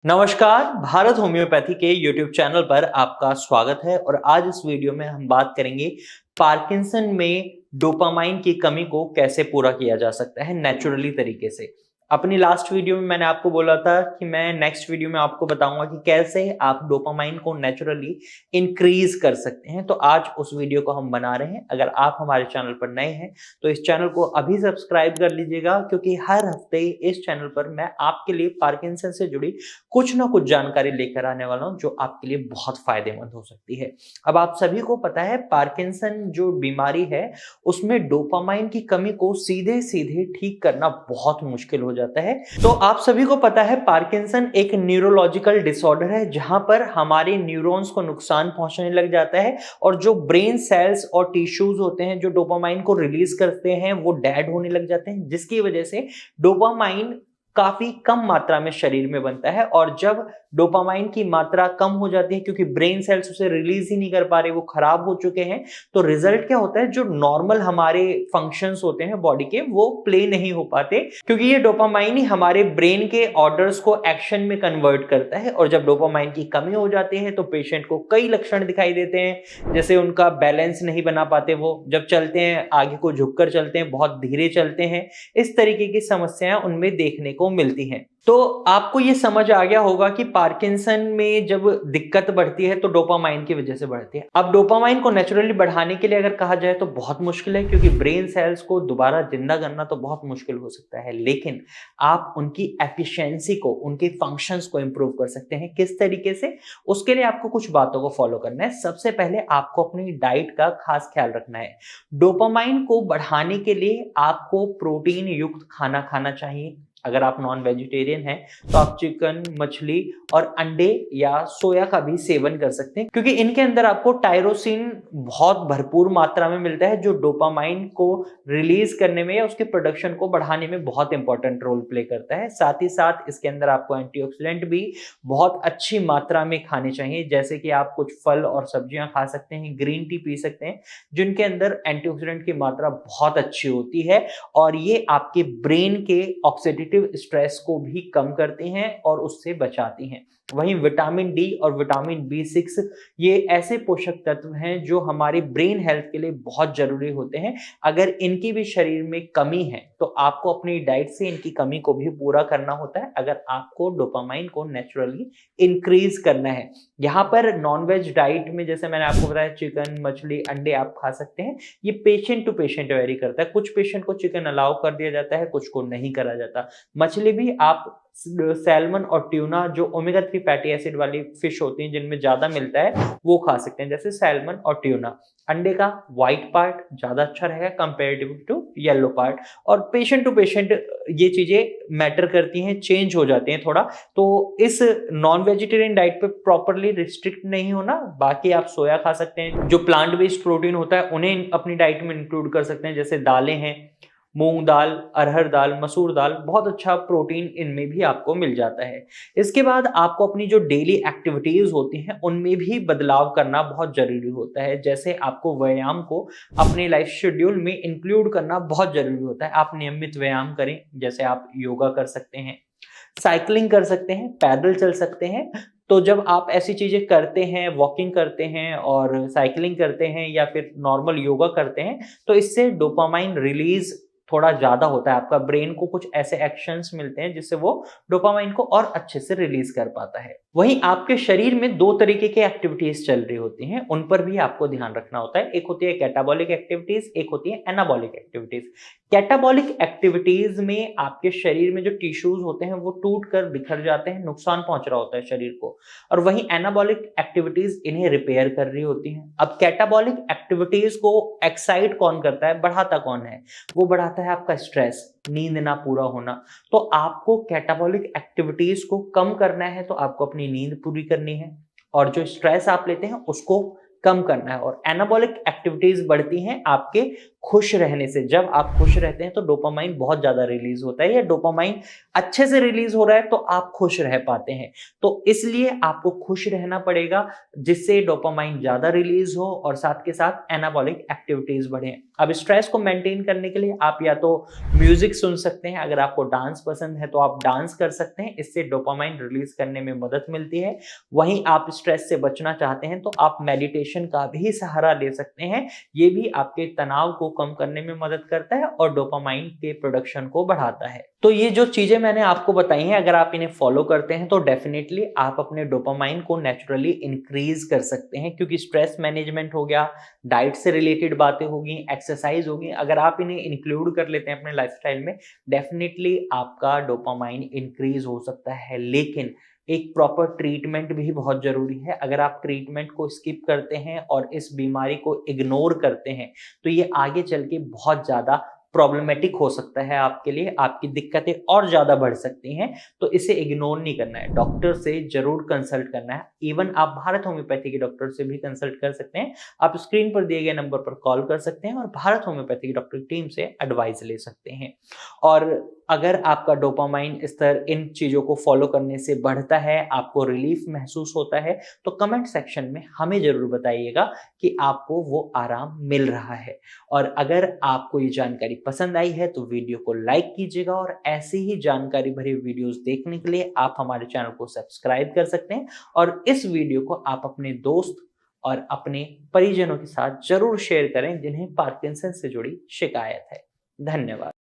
नमस्कार, भारत होम्योपैथी के YouTube channel पर आपका स्वागत है और आज इस वीडियो में हम बात करेंगे पार्किंसन में डोपामाइन की कमी को कैसे पूरा किया जा सकता है नेचुरली तरीके से। अपनी लास्ट वीडियो में मैंने आपको बोला था कि मैं नेक्स्ट वीडियो में आपको बताऊंगा कि कैसे आप डोपामाइन को नेचुरली इंक्रीज कर सकते हैं। तो आज उस वीडियो को हम बना रहे हैं। अगर आप हमारे चैनल पर नए हैं तो इस चैनल को अभी सब्सक्राइब कर लीजिएगा, क्योंकि हर हफ्ते इस चैनल पर मैं आपके लिए पार्किंसन से जुड़ी कुछ ना कुछ जानकारी लेकर आने वाला हूं जो आपके लिए बहुत फायदेमंद हो सकती है। अब आप सभी को पता है पार्किंसन जो बीमारी है उसमें डोपामाइन की कमी को सीधे सीधे ठीक करना बहुत मुश्किल हो जाता है। तो आप सभी को पता है पार्किंसन एक न्यूरोलॉजिकल डिसऑर्डर है जहां पर हमारे न्यूरॉन्स को नुकसान पहुंचने लग जाता है और जो ब्रेन सेल्स और टिश्यूज होते हैं जो डोपामाइन को रिलीज करते हैं वो डेड होने लग जाते हैं, जिसकी वजह से डोपामाइन काफी कम मात्रा में शरीर में बनता है। और जब डोपामाइन की मात्रा कम हो जाती है क्योंकि ब्रेन सेल्स उसे रिलीज ही नहीं कर पा रहे, वो खराब हो चुके हैं, तो रिजल्ट क्या होता है, जो नॉर्मल हमारे फंक्शंस होते हैं बॉडी के वो प्ले नहीं हो पाते, क्योंकि ये डोपामाइन ही हमारे ब्रेन के ऑर्डर्स को एक्शन में कन्वर्ट करता है। और जब डोपामाइन की कमी हो जाती है तो पेशेंट को कई लक्षण दिखाई देते हैं, जैसे उनका बैलेंस नहीं बना पाते, वो जब चलते हैं आगे को झुककर चलते हैं, बहुत धीरे चलते हैं, इस तरीके की समस्याएं उनमें देखने को मिलती हैं। तो आपको ये समझ आ गया होगा कि पार्किंसन में जब दिक्कत बढ़ती है तो डोपामाइन की वजह से बढ़ती है। अब डोपामाइन को नेचुरली बढ़ाने के लिए अगर कहा जाए तो बहुत मुश्किल है, क्योंकि ब्रेन सेल्स को दोबारा जिंदा करना तो बहुत मुश्किल हो सकता है, लेकिन आप उनकी एफिशिएंसी को, उनके फंक्शंस को इंप्रूव कर सकते हैं। किस तरीके से? उसके लिए आपको कुछ बातों को फॉलो करना है। सबसे पहले आपको अपनी डाइट का खास ख्याल रखना है। डोपामाइन को बढ़ाने के लिए आपको प्रोटीन युक्त खाना खाना चाहिए। अगर आप नॉन वेजिटेरियन हैं तो आप चिकन, मछली और अंडे या सोया का भी सेवन कर सकते हैं, क्योंकि इनके अंदर आपको टायरोसिन बहुत भरपूर मात्रा में मिलता है जो डोपामाइन को रिलीज करने में या उसके प्रोडक्शन को बढ़ाने में बहुत इंपॉर्टेंट रोल प्ले करता है। साथ ही साथ इसके अंदर आपको एंटीऑक्सीडेंट भी बहुत अच्छी मात्रा में खाने चाहिए, जैसे कि आप कुछ फल और सब्जियां खा सकते हैं, ग्रीन टी पी सकते हैं, जिनके अंदर एंटीऑक्सीडेंट की मात्रा बहुत अच्छी होती है और ये आपके ब्रेन के ऑक्सीडेटिव स्ट्रेस को भी कम करती हैं और उससे बचाती हैं। वहीं विटामिन डी और विटामिन बी6 ये ऐसे पोषक तत्व हैं जो हमारे ब्रेन हेल्थ के लिए बहुत जरूरी होते हैं। अगर इनकी भी शरीर में कमी है तो आपको अपनी डाइट से इनकी कमी को भी पूरा करना होता है, अगर आपको डोपामाइन को नेचुरली इंक्रीज करना है। यहाँ पर नॉनवेज डाइट में जैसे मैंने आपको बताया चिकन, मछली, अंडे आप खा सकते हैं। ये पेशेंट टू पेशेंट वेरी करता है। कुछ पेशेंट को चिकन अलाउ कर दिया जाता है, कुछ को नहीं करा जाता। मछली भी आप सैल्मन और ट्यूना जो ओमेगा 3 फैटी एसिड वाली फिश होती हैं जिनमें ज्यादा मिलता है वो खा सकते हैं, जैसे सैल्मन और ट्यूना। अंडे का व्हाइट पार्ट ज्यादा अच्छा रहेगा कंपेरेटिव टू येलो पार्ट। और पेशेंट टू पेशेंट ये चीजें मैटर करती हैं, चेंज हो जाती हैं थोड़ा। तो इस नॉन वेजिटेरियन डाइट पे प्रॉपरली रिस्ट्रिक्ट नहीं होना। बाकी आप सोया खा सकते हैं, जो प्लांट बेस्ड प्रोटीन होता है उन्हें अपनी डाइट में इंक्लूड कर सकते हैं, जैसे दालें हैं, मूंग दाल, अरहर दाल, मसूर दाल, बहुत अच्छा प्रोटीन इनमें भी आपको मिल जाता है। इसके बाद आपको अपनी जो डेली एक्टिविटीज होती हैं उनमें भी बदलाव करना बहुत जरूरी होता है। जैसे आपको व्यायाम को अपने लाइफ शेड्यूल में इंक्लूड करना बहुत जरूरी होता है। आप नियमित व्यायाम करें, जैसे आप योगा कर सकते हैं, साइकिलिंग कर सकते हैं, पैदल चल सकते हैं। तो जब आप ऐसी चीजें करते हैं, वॉकिंग करते हैं और साइकिलिंग करते हैं या फिर नॉर्मल योगा करते हैं, तो इससे डोपामाइन रिलीज थोड़ा ज्यादा होता है। आपका ब्रेन को कुछ ऐसे एक्शंस मिलते हैं जिससे वो डोपामाइन को और अच्छे से रिलीज कर पाता है। वहीं आपके शरीर में दो तरीके की एक्टिविटीज चल रही होती हैं, उन पर भी आपको ध्यान रखना होता है। एक होती है कैटाबॉलिक एक्टिविटीज, एक होती है एनाबॉलिक एक्टिविटीज। कैटाबॉलिक एक्टिविटीज में आपके शरीर में जो टिश्यूज होते हैं वो टूट कर बिखर जाते हैं, नुकसान पहुंच रहा होता है शरीर को, और वहीं एनाबॉलिक एक्टिविटीज इन्हें रिपेयर कर रही होती हैं। अब कैटाबॉलिक एक्टिविटीज को एक्साइट कौन करता है, बढ़ाता कौन है? वो बढ़ाता है आपका स्ट्रेस, नींद ना पूरा होना। तो आपको कैटाबॉलिक एक्टिविटीज को कम करना है तो आपको अपनी नींद पूरी करनी है और जो स्ट्रेस आप लेते हैं उसको कम करना है। और एनाबॉलिक एक्टिविटीज बढ़ती हैं आपके खुश रहने से, जब आप खुश रहते हैं तो डोपामाइन बहुत ज्यादा रिलीज होता है, या डोपामाइन अच्छे से रिलीज हो रहा है तो आप खुश रह पाते हैं। तो इसलिए आपको खुश रहना पड़ेगा जिससे डोपामाइन ज्यादा रिलीज हो और साथ के साथ एनाबॉलिक एक्टिविटीज बढ़े। अब स्ट्रेस को मेंटेन करने के लिए आप या तो म्यूजिक सुन सकते हैं, अगर आपको डांस पसंद है तो आप डांस कर सकते हैं, इससे डोपामाइन रिलीज करने में मदद मिलती है। वहीं आप स्ट्रेस से बचना चाहते हैं तो आप मेडिटेशन का भी सहारा ले सकते हैं, ये भी आपके तनाव को कम करने में मदद करता है और डोपामाइन के प्रोडक्शन को बढ़ाता है। तो ये जो चीजें मैंने आपको बताई हैं, अगर आप इन्हें फॉलो करते हैं तो डेफिनेटली आप अपने डोपामाइन को नेचुरली इंक्रीज कर सकते हैं, क्योंकि स्ट्रेस मैनेजमेंट हो गया, डाइट से रिलेटेड बातें होगी, एक्सरसाइज होगी, अगर आप इन्हें इंक्लूड कर लेते हैं अपने लाइफस्टाइल में, डेफिनेटली आपका डोपामाइन इंक्रीज हो सकता है। लेकिन एक प्रॉपर ट्रीटमेंट भी बहुत जरूरी है। अगर आप ट्रीटमेंट को स्किप करते हैं और इस बीमारी को इग्नोर करते हैं तो ये आगे चल के बहुत ज्यादा प्रॉब्लमेटिक हो सकता है आपके लिए, आपकी दिक्कतें और ज्यादा बढ़ सकती हैं। तो इसे इग्नोर नहीं करना है, डॉक्टर से जरूर कंसल्ट करना है। इवन आप भारत होम्योपैथी के डॉक्टर से भी कंसल्ट कर सकते हैं। आप स्क्रीन पर दिए गए नंबर पर कॉल कर सकते हैं और भारत होम्योपैथी की डॉक्टर की टीम से एडवाइस ले सकते हैं। और अगर आपका डोपामाइन स्तर इन चीजों को फॉलो करने से बढ़ता है, आपको रिलीफ महसूस होता है, तो कमेंट सेक्शन में हमें जरूर बताइएगा कि आपको वो आराम मिल रहा है। और अगर आपको ये जानकारी पसंद आई है तो वीडियो को लाइक कीजिएगा, और ऐसी ही जानकारी भरी वीडियोस देखने के लिए आप हमारे चैनल को सब्सक्राइब कर सकते हैं। और इस वीडियो को आप अपने दोस्त और अपने परिजनों के साथ जरूर शेयर करें जिन्हें पार्किंसन से जुड़ी शिकायत है। धन्यवाद।